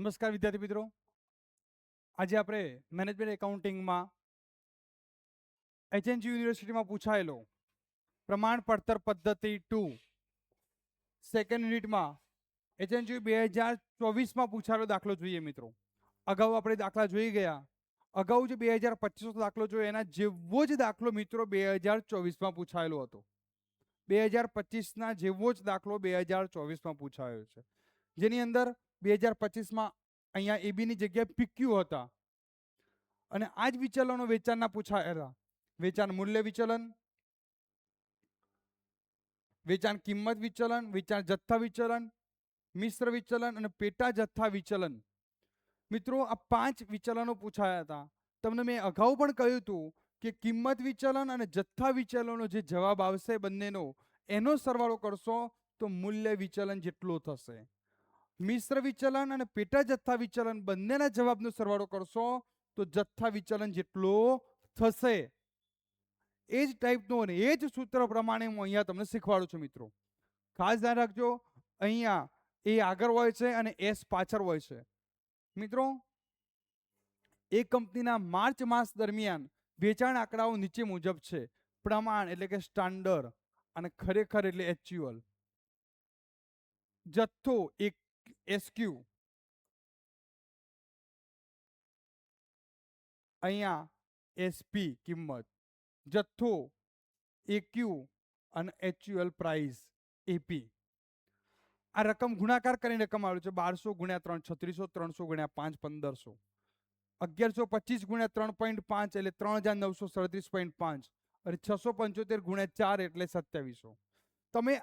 નમસ્કાર વિદ્યાર્થી મિત્રો, આજે આપણે મેનેજમેન્ટ એકાઉન્ટિંગમાં એચએનજી યુનિવર્સિટીમાં પૂછાયેલો પ્રમાણ પડતર પદ્ધતિ 2 સેકન્ડ યુનિટમાં એચએનજી 2024માં પૂછાયેલો દાખલો જોઈએ મિત્રો. અગાઉ આપણે દાખલા જોઈ ગયા. અગાઉ જે 2025નો દાખલો જોયો એના જેવો જ દાખલો મિત્રો 2024માં પૂછાયેલો હતો. 2025ના જેવો જ દાખલો 2024માં પૂછાયો છે, જેની અંદર 2025માં અહીંયા એબીની જગ્યાએ પીક્યુ હતા અને આ જ વિચલનો વેચાણના પૂછાયેલા. વેચાણ મૂલ્ય વિચલન, વેચાણ કિંમત વિચલન, વેચાણ જથ્થા વિચલન, મિશ્ર વિચલન અને પેટા જથ્થા વિચલન. મિત્રો આ 5 વિચલનો પૂછાયા હતા. તમને મેં અગાઉ પણ કહ્યું હતું કે કિંમત વિચલન અને જથ્થા વિચલનનો જે જવાબ આવશે બંનેનો, એનો સરવાળો કરશો તો મૂલ્ય વિચલન જેટલો થશે. મિશ્ર વિચલન અને પેટા જથ્થા વિચલન બંનેના જવાબનો સરવાળો કરશો તો જથ્થા વિચલન જેટલો થશે. એ જ ટાઈપનો અને એ જ સૂત્ર પ્રમાણે હું અહીંયા તમને શીખવાડું છું મિત્રો. ખાસ ધ્યાન રાખજો, અહીંયા એ આગળ હોય છે અને એસ પાછળ હોય છે. મિત્રો એક કંપનીના માર્ચ માસ દરમિયાન વેચાણ આંકડાઓ નીચે મુજબ છે. પ્રમાણ એટલે કે સ્ટાન્ડર્ડ અને ખરેખર એટલે એક્ચ્યુઅલ. જથ્થો એક એસક્યુ, અહીંયા એસપી કિંમત, જથ્થો એક્યુ અને એક્ચ્યુઅલ પ્રાઇસ એપી. આ રકમ ગુણાકાર કરીને રકમ આવ્યું છે 1200 ગુણ્યા 3 3600, 300 ગુણ્યા 5 1500, 1125 ગુણ્યા 3.5 એટલે 3937.5 અને 675 ગુણ્યા 4 એટલે 2700. તમે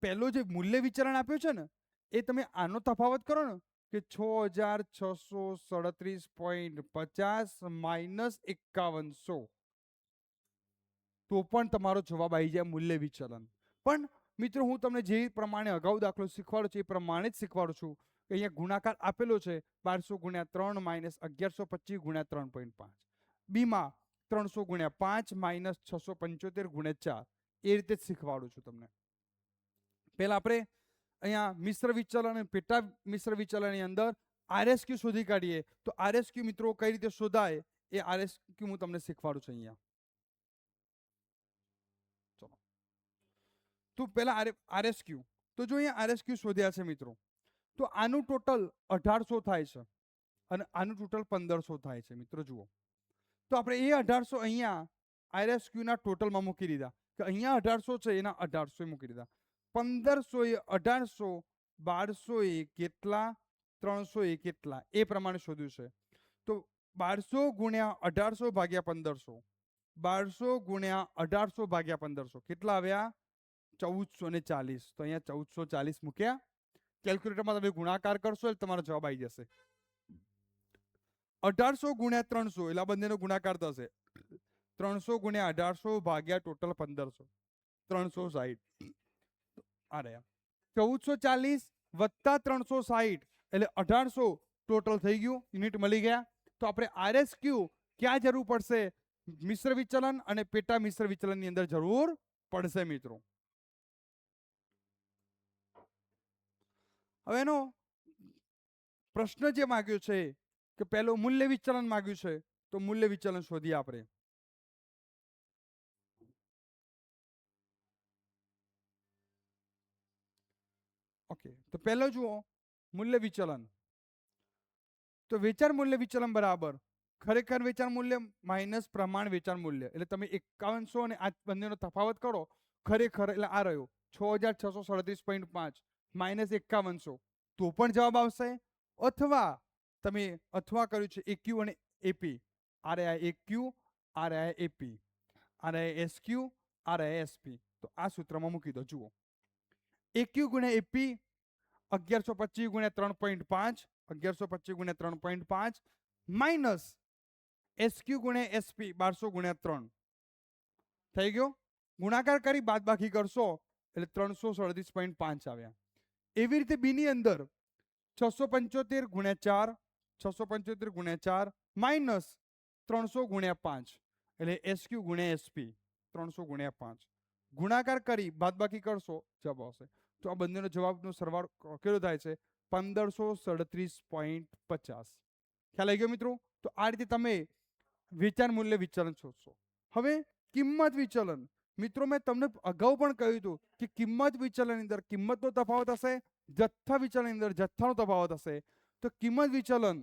પહેલો જે મૂલ્ય વિચરણ આપ્યું છે ને, એ તમે આનો તફાવત કરો ને કે 6637.50 માઇનસ 5100, તો પણ તમારો જવાબ આવી જાય મૂલ્ય વિચલન. પણ મિત્રો હું તમને જે પ્રમાણે અગાઉ દાખલો શીખવાડું છું એ પ્રમાણે જ શીખવાડું છું કે અહીંયા ગુણાકાર આપેલો છે 1200 ગુણ્યા 3 માઇનસ 1125 ગુણ્યા 3.5, બીમાં 300 ગુણ્યા 5 માઇનસ 675 ગુણ્યા 4, એ રીતે જ શીખવાડું છું તમને. પહેલા આપણે અહીંયા મિશ્ર વિચલન અને પેટા મિશ્ર વિચલનની અંદર આરએસક્યુ શોધી કાઢીએ. તો આરએસક્યુ મિત્રો કઈ રીતે શોધાય એ આરએસક્યુ હું તમને શીખવાડું છું અહીંયા. ચલો, તો પહેલા આરએસક્યુ. તો જો અહીંયા આરએસક્યુ શોધ્યા છે મિત્રો, તો આનું ટોટલ 1800 થાય છે અને આનું ટોટલ 1500 થાય છે. મિત્રો જુઓ, તો આપણે એ 1800 અહીંયા આરએસક્યુના ટોટલમાં મૂકી દીધા કે અહીંયા 1800 છે એના 1800 મૂકી દીધા. 1500 એ 1800, 1200 એ કેટલા, 300 એ કેટલા, એ પ્રમાણે શોધ્યું છે. તો 1200 ગુણ્યા 1800 ભાગ્યા 1500, 1200 ગુણ્યા 1800 ભાગ્યા 1500 કેટલા આવ્યા? 1440. તો અહીંયા 1440 મૂક્યા. કેલ્ક્યુલેટરમાં તમે ગુણાકાર કરશો એટલે તમારો જવાબ આવી જશે. 1800 ગુણ્યા 300 એટલે આ બંનેનો ગુણાકાર થશે. 300 ગુણ્યા 1800 ભાગ્યા ટોટલ 1500, 360. આ રહ્યા 1440 વત્તા 360 એટલે 1800 ટોટલ થઈ ગયું, યુનિટ મળી ગયા. તો આપણે આરએસક્યુ ક્યાં જરૂર પડશે? મિશ્ર વિચલન અને પેટા મિશ્ર વિચલનની અંદર જરૂર પડશે મિત્રો. હવે એનો પ્રશ્ન જે માંગ્યો છે કે પહેલો મૂલ્ય વિચલન માંગ્યું છે, તો મૂલ્ય વિચલન શોધીએ આપણે. ઓકે, તો પહેલો જુઓ મૂલ્ય વિચલન. તો વેચાણ મૂલ્ય વિચલન બરાબર ખરેખર વેચાણ મૂલ્ય માઇનસ પ્રમાણ વેચાણ મૂલ્ય. એટલે તમે 5100 અને આ બંનેનો તફાવત કરો, ખરેખર એટલે આ રહ્યો 6637.5 માઇનસ 5100, તો પણ જવાબ આવશે. અથવા તમે અથવા કર્યું છે એક્યુ અને એપી. આ રહ્યા એક્યુ, આ રહ્યા એપી, આ રહ્યા એસક્યુ, આ રહ્યા એસપી. તો આ સૂત્રમાં મૂકી દો. જુઓ, એક્યુ ગુણ્યા એપી 1125 ગુણ્યા 3.5, 1125 ગુણ્યા 3.5 માઇનસ એસક્યુ ગુણ્યા એસપી 1200 ગુણ્યા 3 થઈ ગયો. ગુણાકાર કરી બાદબાકી કરશો એટલે 337.5 આવ્યા. એવી રીતે બી ની અંદર 675 ગુણ્યા 4, 675 ગુણ્યા 4 માઇનસ 300 ગુણ્યા 5 એટલે એસક્યુ ગુણ્યા એસપી 300 ગુણ્યા 5. ગુણાકાર કરી બાદબાકી કરશો જવાબ આવશે. તો આ બંનેનો જવાબનો સરવાળો કેટલો થાય છે? 1537.50. ખ્યાલ આવી ગયો મિત્રો? તો આ રીતે તમે વેચાણ મૂલ્ય વિચલન શોધશો. હવે કિંમત વિચલન, મિત્રો મેં તમને અગાઉ પણ કહ્યું હતું કે કિંમત વિચલનની અંદર કિંમતનો તફાવત હશે, જથ્થા વિચલનની અંદર જથ્થાનો તફાવત હશે. તો કિંમત વિચલન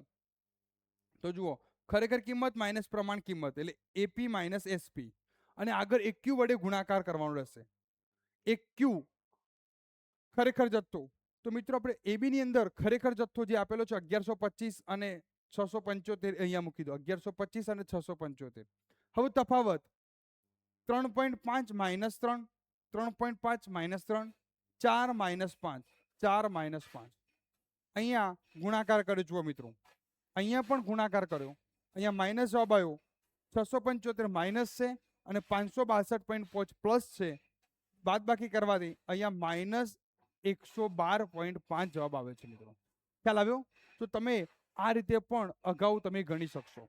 તો જુઓ, ખરેખર કિંમત માઇનસ પ્રમાણ કિંમત એટલે એપી માઇનસ એસપી, અને આગળ એક ક્યુ વડે ગુણાકાર કરવાનો રહેશે. એક ક્યુ ખરેખર જથ્થો. તો મિત્રો આપણે એબી ની અંદર ખરેખર જથ્થો જે આપેલો છે 1125 અને 675 અહીંયા મૂકી દો, 1125 અને 675. હવે તફાવત 3.5 માઇનસ 3, 3.5 માઇનસ 3, 4 માઇનસ 5, 4 માઇનસ 5. અહીંયા ગુણાકાર કર્યો. જુઓ મિત્રો, અહીંયા પણ ગુણાકાર કર્યો, અહીંયા માઇનસ જવાબ આવ્યો. 675 માઇનસ છે અને 562.5 પ્લસ છે. બાદ બાકી કરવાથી અહીંયા માઇનસ 112.5 જવાબ આવે છે મિત્રો. ખ્યાલ આવ્યો? તો તમે આ રીતે પણ અગાઉ તમે ગણી શકશો.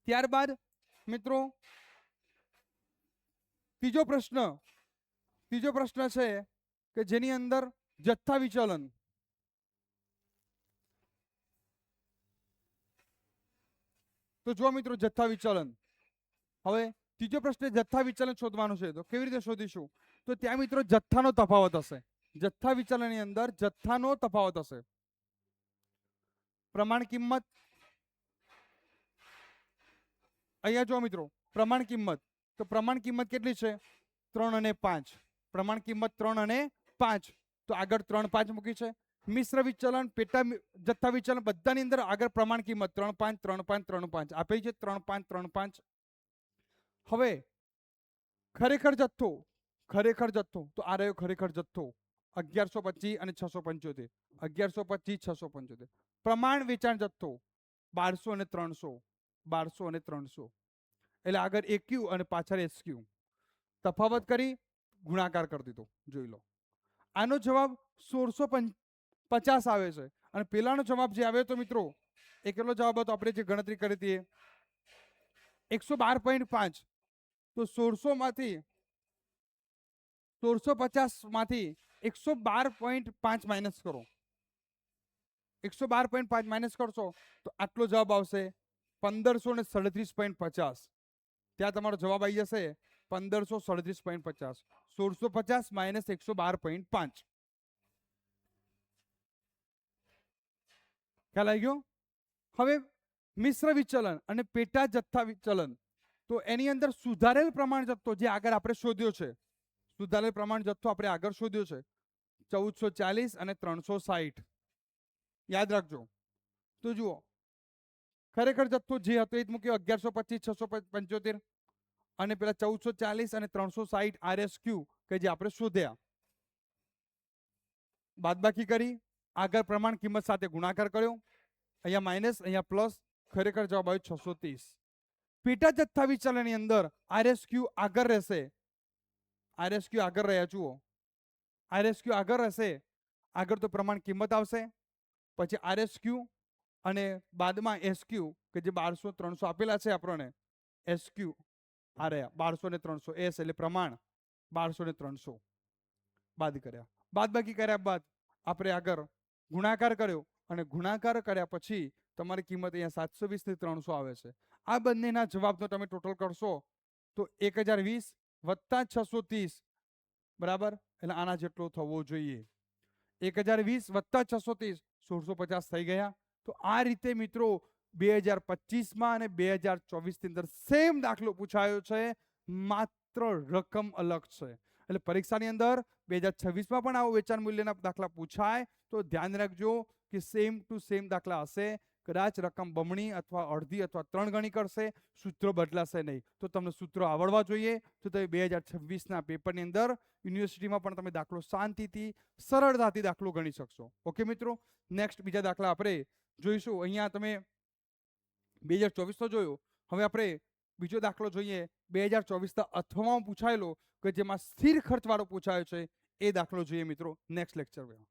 ત્યારબાદ મિત્રો ત્રીજો પ્રશ્ન છે કે જેની અંદર જથ્થા વિચલન. તો જો મિત્રો જથ્થા વિચલન, હવે ત્રીજો પ્રશ્ન જથ્થા વિચલન શોધવાનું છે. તો કેવી રીતે શોધીશું? તો ત્યાં મિત્રો જથ્થાનો તફાવત હશે. જથ્થા વિચલનની અંદર જથ્થાનો તફાવત હશે. પ્રમાણ કિંમત, અહીંયા જો મિત્રો પ્રમાણ કિંમત, તો પ્રમાણ કિંમત કેટલી છે? 3 અને 5. પ્રમાણ કિંમત 3 અને 5. તો આગળ 3, 5 મૂકી છે. મિશ્ર વિચલન, પેટા જથ્થા વિચલન બધાની અંદર આગળ પ્રમાણ કિંમત 3, 5, 3, 5, 3, 5 આપેલી છે. 3, 5, 3, 5. હવે ખરેખર જથ્થો તો આ રહ્યો ખરેખર જથ્થો 1125 અને 675. 1125, 675. પ્રમાણ વેચાણ જથ્થો 1200 અને 300, 1200 અને 300. એટલે આગળ એક્યુ અને પાછળ એસક્યુ. તફાવત કરી ગુણાકાર કરી દીધો. જોઈ લો, આનો જવાબ 1650 આવે છે. અને પેલાનો જવાબ જે આવ્યો તો મિત્રો એ કેટલો જવાબ હતો? આપણે જે ગણતરી કરી હતી 112.5. તો 1650 માંથી 112.5 માઇનસ કરો. 112.5 માઇનસ કરશો તો આટલો જવાબ આવશે 1537.50. ત્યાં તમારો જવાબ આવી જશે 1537.50. 1650 માઇનસ 112.5. ખ્યાલ આવી ગયો? હવે મિશ્ર વિચલન અને પેટા જથ્થા વિચલન. તો એની અંદર સુધારેલ પ્રમાણ જથ્થો જે આગળ આપણે શોધ્યો છે, સુધારેલ પ્રમાણ જથ્થો આપણે આગળ શોધ્યો છે 1440 અને 360. યાદ રાખજો. તો જુઓ, ખરેખર જથ્થો જે હતો એ જ મૂક્યો 1125, 675 અને પેલા 1440 અને 360 આરએસક્યુ કે જે આપણે શોધ્યા. બાદબાકી કરી આગળ પ્રમાણ કિંમત સાથે ગુણાકાર કર્યો. અહીંયા માઇનસ, અહીંયા પ્લસ. ખરેખર જવાબ આવ્યો 630. પેટા જથ્થા વિચલનની અંદર આરએસક્યુ આગળ રહેશે. આરએસક્યુ આગળ રહ્યા. જુઓ, આરએસક્યુ આગળ રહેશે. આગળ તો પ્રમાણ કિંમત આવશે, પછી આરએસક્યુ અને બાદમાં એસક્યુ કે જે 1200, 300 આપેલા છે આપણને. એસક્યુ આ રહ્યા 1200 ને 300. એસ એટલે પ્રમાણ 1200 ને 300 બાદ કર્યા. બાદ બાકી કર્યા બાદ આપણે આગળ ગુણાકાર કર્યો અને ગુણાકાર કર્યા પછી તમારી કિંમત અહીંયા 720 થી 300 આવે છે. આ બંનેના જવાબનો તમે ટોટલ કરશો તો 1020 વત્તા 630 બરાબર, એટલે આના જેટલો થવો જોઈએ. 1020 વત્તા 630 1650 થઈ ગયા. તો આ રીતે મિત્રો 2025માં અને 2024ની અંદર સેમ દાખલો પૂછાયો છે, માત્ર રકમ અલગ છે. એટલે પરીક્ષાની અંદર 2026માં પણ આવો વેચાણ મૂલ્યના દાખલા પૂછાય તો ધ્યાન રાખજો કે સેમ ટુ સેમ દાખલા હશે. કદાચ રકમ બમણી અથવા અડધી અથવા 3 ગણી કરશે, સૂત્રો બદલાશે નહીં. તો તમને સૂત્રો આવડવા જોઈએ તો તમે 2026ના પેપરની અંદર યુનિવર્સિટીમાં પણ તમે દાખલો શાંતિથી સરળતાથી દાખલો ગણી શકશો. ઓકે મિત્રો, નેક્સ્ટ બીજા દાખલા આપણે જોઈશું. અહીંયા તમે 2024 તો જોયો, હવે આપણે બીજો દાખલો જોઈએ 2024ના અથવામાં પૂછાયેલો કે જેમાં સ્થિર ખર્ચવાળો પૂછાયો છે. એ દાખલો જોઈએ મિત્રો નેક્સ્ટ લેક્ચરમાં.